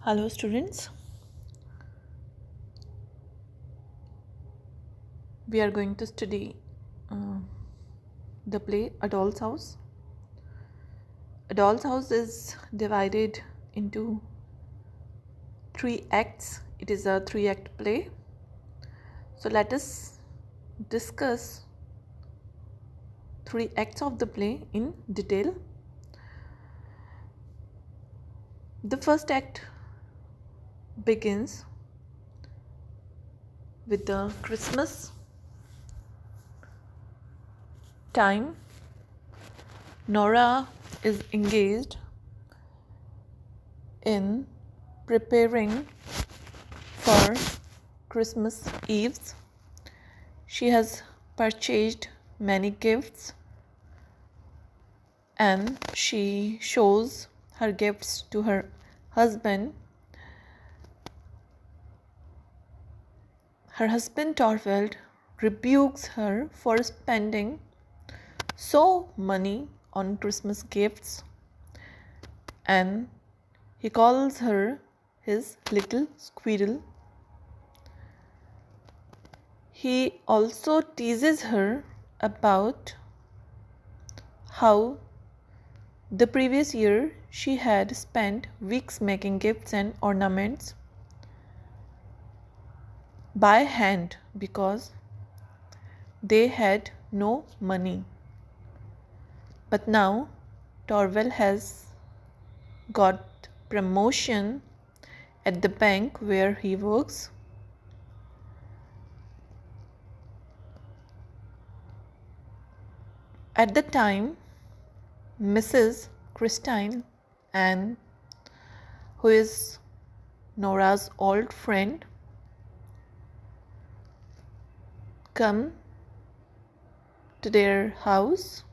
Hello, students. We are going to study uh, the play A Doll's House. A Doll's House is divided into three acts. It is a three-act play. So let us discuss three acts of the play in detail. The first act begins with the Christmas time. Nora is engaged in preparing for Christmas Eves. She has purchased many gifts and she shows her gifts to her husband. Her husband Torvald rebukes her for spending so money on Christmas gifts and he calls her his little squirrel. He also teases her about how the previous year she had spent weeks making gifts and ornaments by hand because they had no money. But now Torvald has got promotion at the bank where he works. At the time, Mrs. Christine and who is Nora's old friend come to their house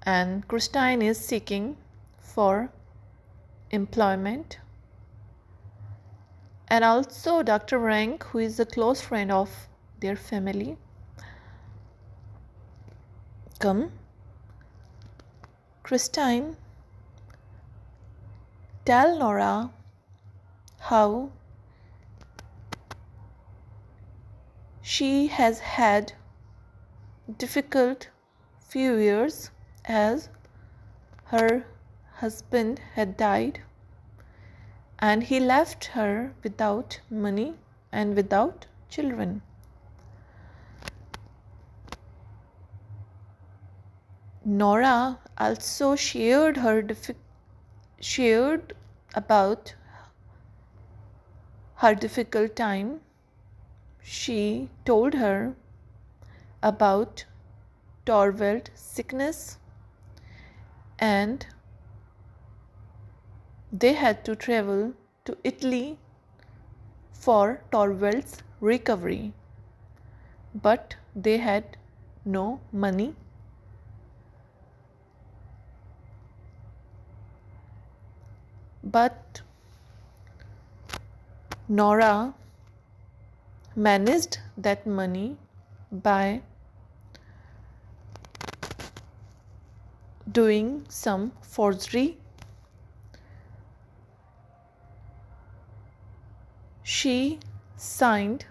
and Christine is seeking for employment, and also Dr. Rank, who is a close friend of their family, come. Christine tell Nora how she has had difficult few years as her husband had died and he left her without money and without children. Nora also shared about her difficult time. She told her about Torvald's sickness and they had to travel to Italy for Torvald's recovery, but they had no money. But Nora managed that money by doing some forgery. She signed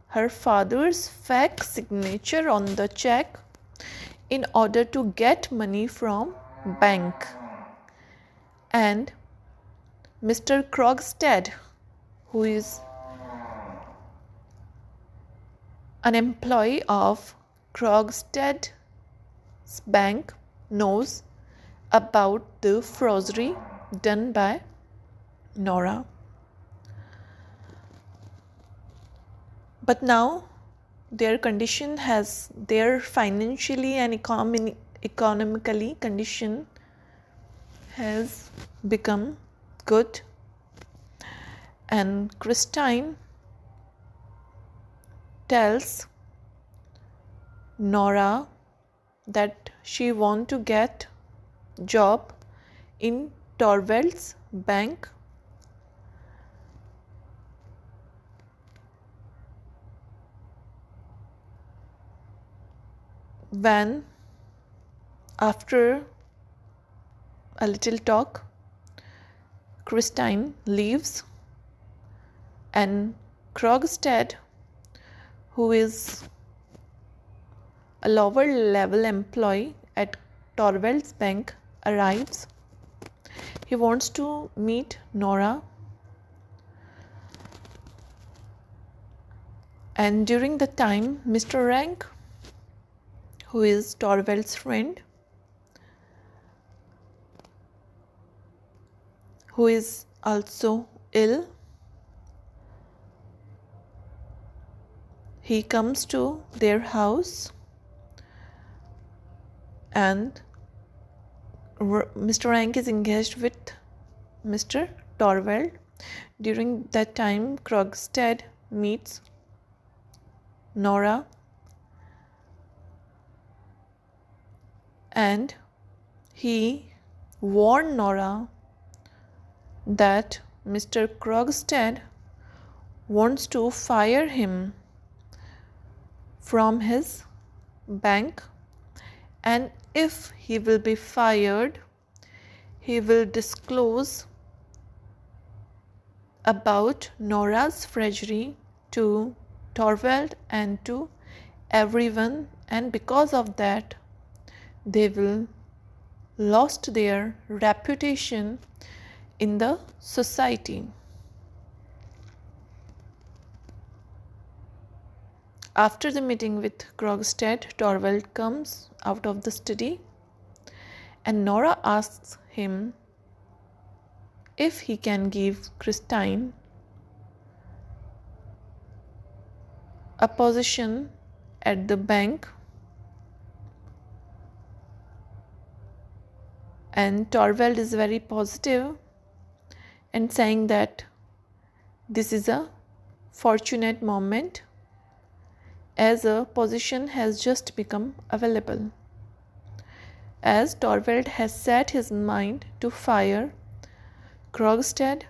her father's fake signature on the check in order to get money from bank. And Mr. Krogstad, who is an employee of Krogstad's bank, knows about the forgery done by Nora. But now their financially and economically condition has become good, and Christine tells Nora that she wants to get job in Torvald's bank. When after a little talk, Christine leaves, and Krogstad, who is a lower level employee at Torvald's bank, arrives. He wants to meet Nora, and during the time Mr. Rank, who is Torvald's friend, who is also ill, he comes to their house, and Mr. Rank is engaged with Mr. Torvald. During that time, Krogstad meets Nora, and he warned Nora that Mr. Krogstad wants to fire him from his bank, and if he will be fired, he will disclose about Nora's forgery to Torvald and to everyone, and because of that they will lost their reputation in the society. After the meeting with Krogstad, Torvald comes out of the study, and Nora asks him if he can give Christine a position at the bank, and Torvald is very positive and saying that this is a fortunate moment as a position has just become available, as Torvald has set his mind to fire Krogstad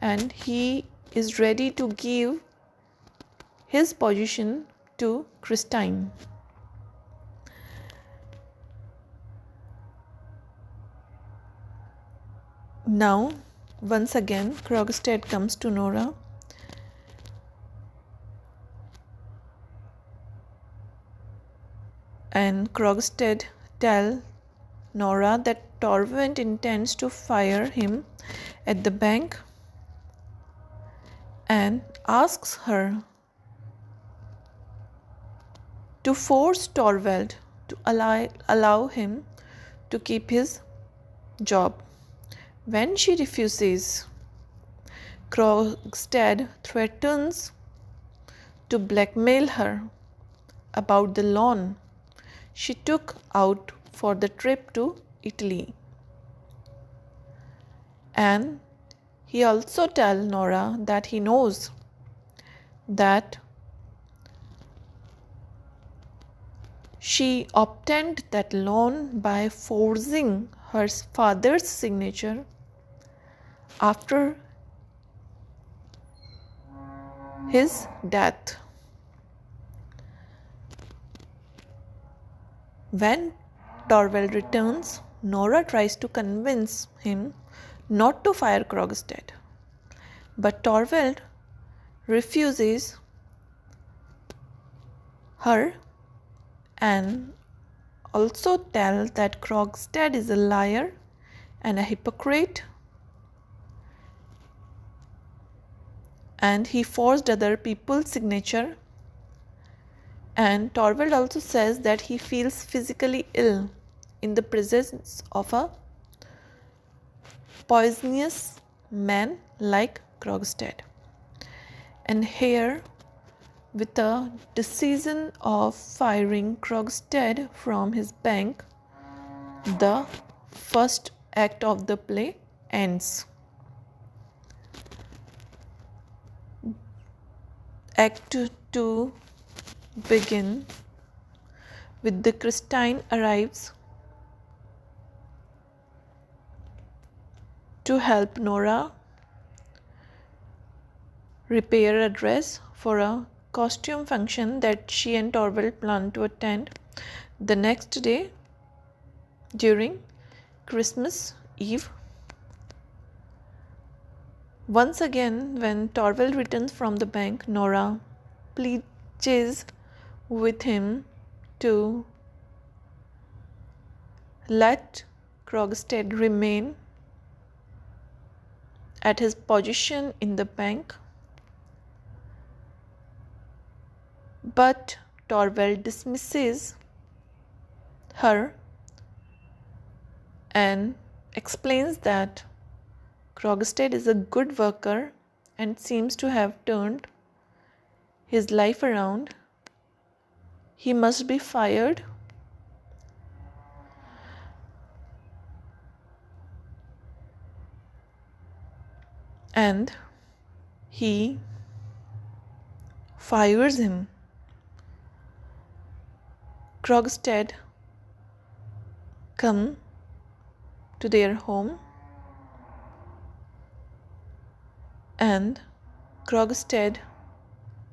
and he is ready to give his position to Christine. Now, once again, Krogstad comes to Nora and Krogstad tells Nora that Torvald intends to fire him at the bank and asks her to force Torvald to allow him to keep his job. When she refuses, Krogstad threatens to blackmail her about the loan she took out for the trip to Italy. And he also tells Nora that he knows that she obtained that loan by forcing her father's signature after his death. When Torvald returns, Nora tries to convince him not to fire Krogstad, but Torvald refuses her and also tells that Krogstad is a liar and a hypocrite, and he forged other people's signature. And Torvald also says that he feels physically ill in the presence of a poisonous man like Krogstad. And here, with a decision of firing Krogstad from his bank, the first act of the play ends. Act 2 begin with the Christine arrives to help Nora repair a dress for a costume function that she and Torvald plan to attend the next day during Christmas Eve. Once again, when Torvald returns from the bank, Nora pleads with him to let Krogstad remain at his position in the bank, but Torvald dismisses her and explains that Krogstad is a good worker and seems to have turned his life around. He must be fired. And he fires him. Krogstad come to their home, and Krogstad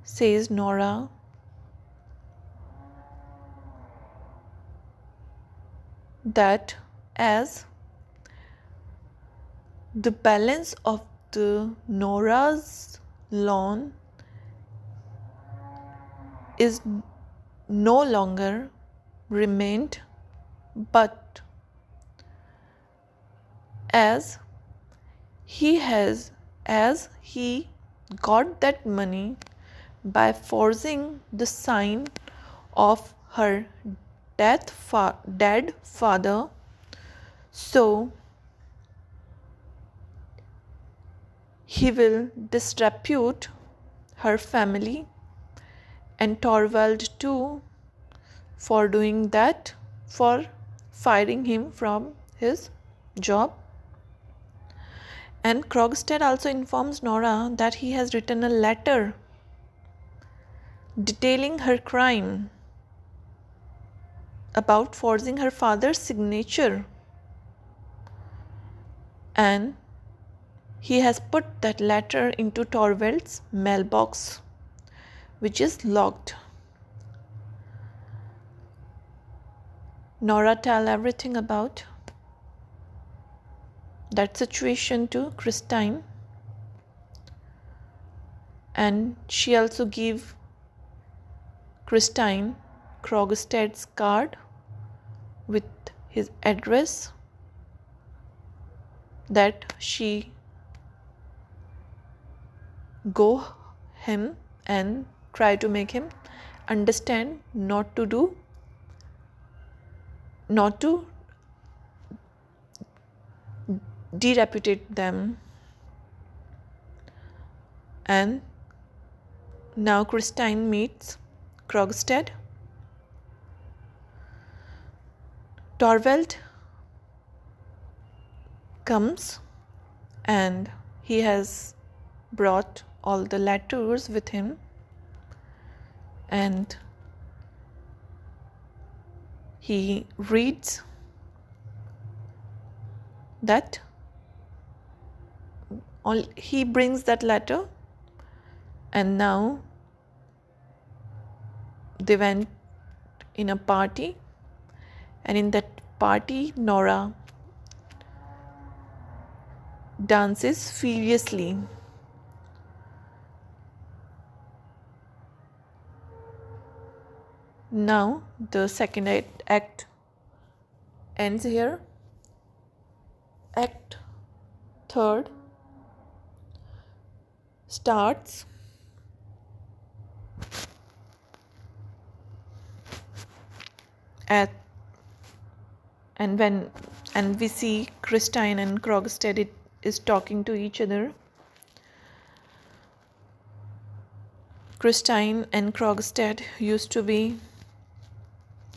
says Nora that as the balance of the Nora's loan is no longer remained, but as he got that money by forging the sign of her dead father, so he will disrepute her family and Torvald too for doing that, for firing him from his job. And Krogstad also informs Nora that he has written a letter detailing her crime about forging her father's signature, and he has put that letter into Torvald's mailbox, which is locked. Nora tells everything about that situation to Christine, and she also gives Christine Krogstad's card with his address, that she go him and try to make him understand not to dereputate them. And now Christine meets Krogstad. Torvald comes and he has brought all the letters with him, and he reads that he brings that letter, and now they went in a party, and in that party Nora dances furiously. Now the second act ends here. Act third starts at and we see Christine and Krogstad is talking to each other. Christine and Krogstad used to be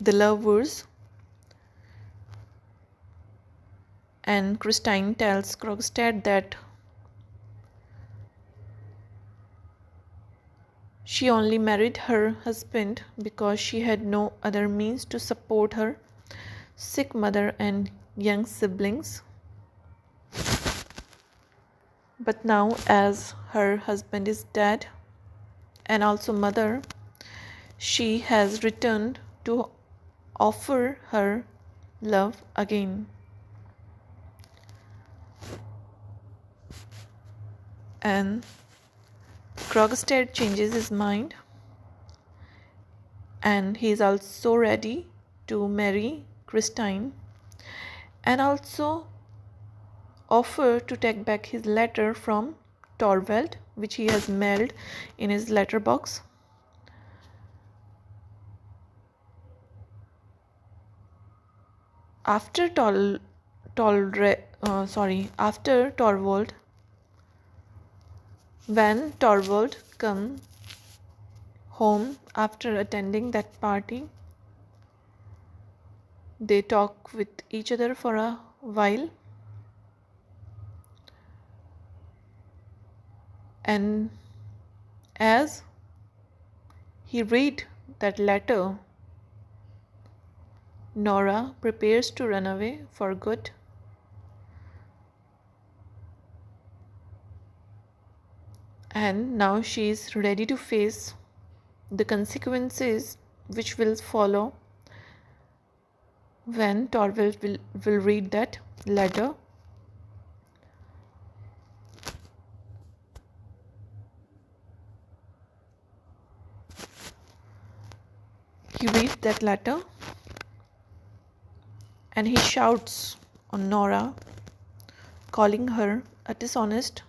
the lovers, and Christine tells Krogstad that she only married her husband because she had no other means to support her sick mother and young siblings. But now, as her husband is dead and also mother, she has returned to offer her love again. And Krogstad changes his mind, and he is also ready to marry Christine, and also offer to take back his letter from Torvald, which he has mailed in his letterbox. After after Torvald, when Torvald come home after attending that party, they talk with each other for a while, and as he read that letter, Nora prepares to run away for good. And now she is ready to face the consequences which will follow when Torvald will read that letter. He reads that letter and he shouts on Nora, calling her a dishonest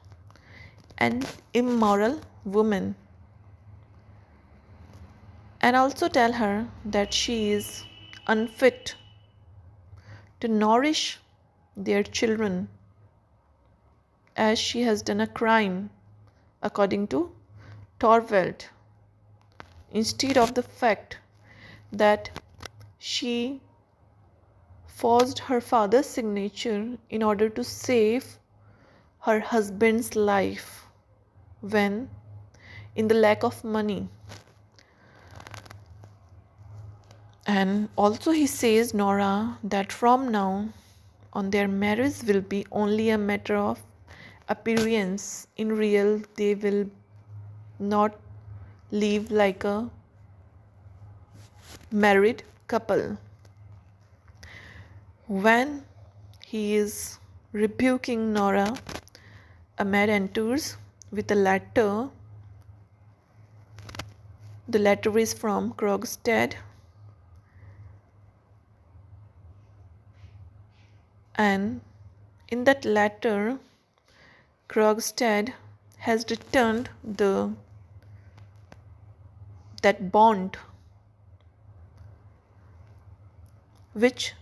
and immoral woman, and also tell her that she is unfit to nourish their children, as she has done a crime according to Torvald, instead of the fact that she forged her father's signature in order to save her husband's life when in the lack of money. And also he says Nora that from now on their marriage will be only a matter of appearance. In real, they will not live like a married couple. When he is rebuking Nora, Ahmed enters with a letter. The letter is from Krogstad, and in that letter, Krogstad has returned that bond which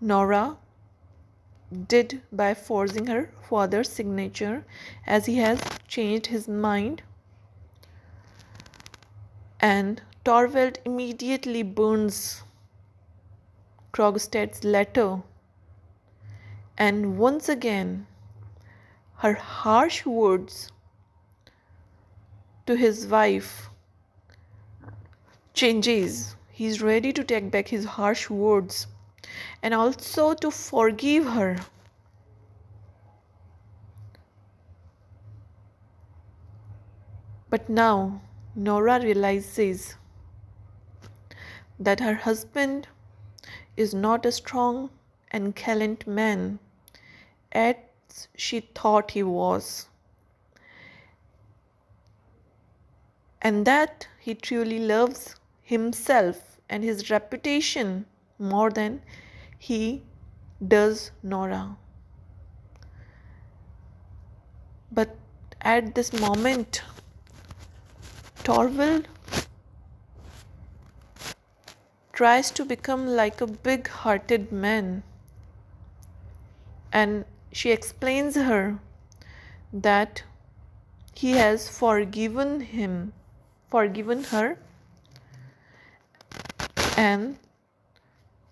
Nora did by forging her father's signature, as he has changed his mind. And Torvald immediately burns Krogstad's letter, and once again her harsh words to his wife changes. He's ready to take back his harsh words and also to forgive her. But now Nora realizes that her husband is not a strong and gallant man as she thought he was, and that he truly loves himself and his reputation more than he does Nora. But at this moment, Torvald tries to become like a big-hearted man, and she explains her that he has forgiven her, and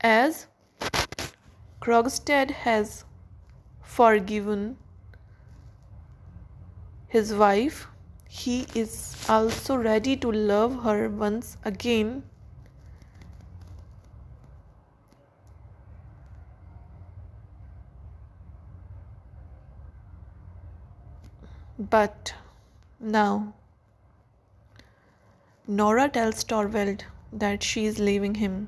as Krogstad has forgiven his wife, he is also ready to love her once again. But now Nora tells Torvald that she is leaving him.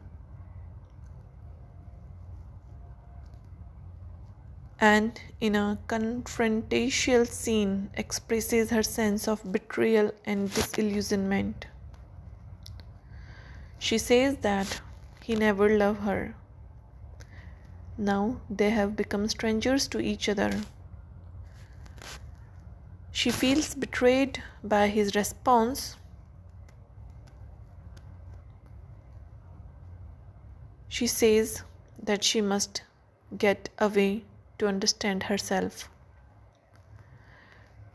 and in a confrontational scene expresses her sense of betrayal and disillusionment. She says that he never loved her. Now they have become strangers to each other. She feels betrayed by his response. She says that she must get away to understand herself.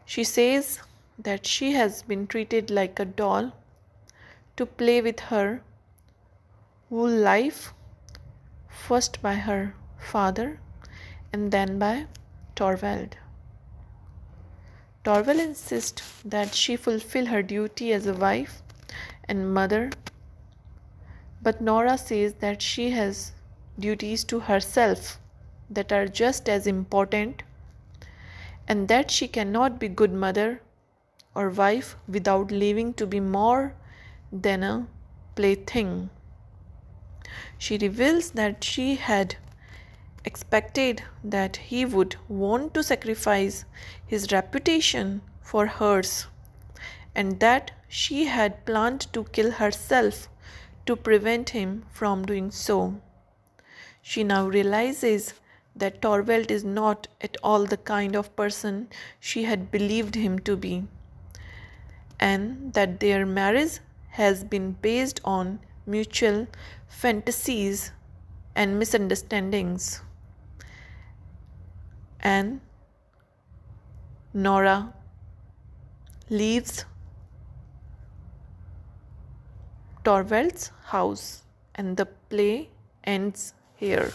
She says that she has been treated like a doll to play with her whole life, first by her father and then by Torvald. Torvald insists that she fulfill her duty as a wife and mother, but Nora says that she has duties to herself that are just as important, and that she cannot be good mother or wife without leaving to be more than a plaything. She reveals that she had expected that he would want to sacrifice his reputation for hers, and that she had planned to kill herself to prevent him from doing so. She now realizes that Torvald is not at all the kind of person she had believed him to be, and that their marriage has been based on mutual fantasies and misunderstandings. And Nora leaves Torvald's house, and the play ends here.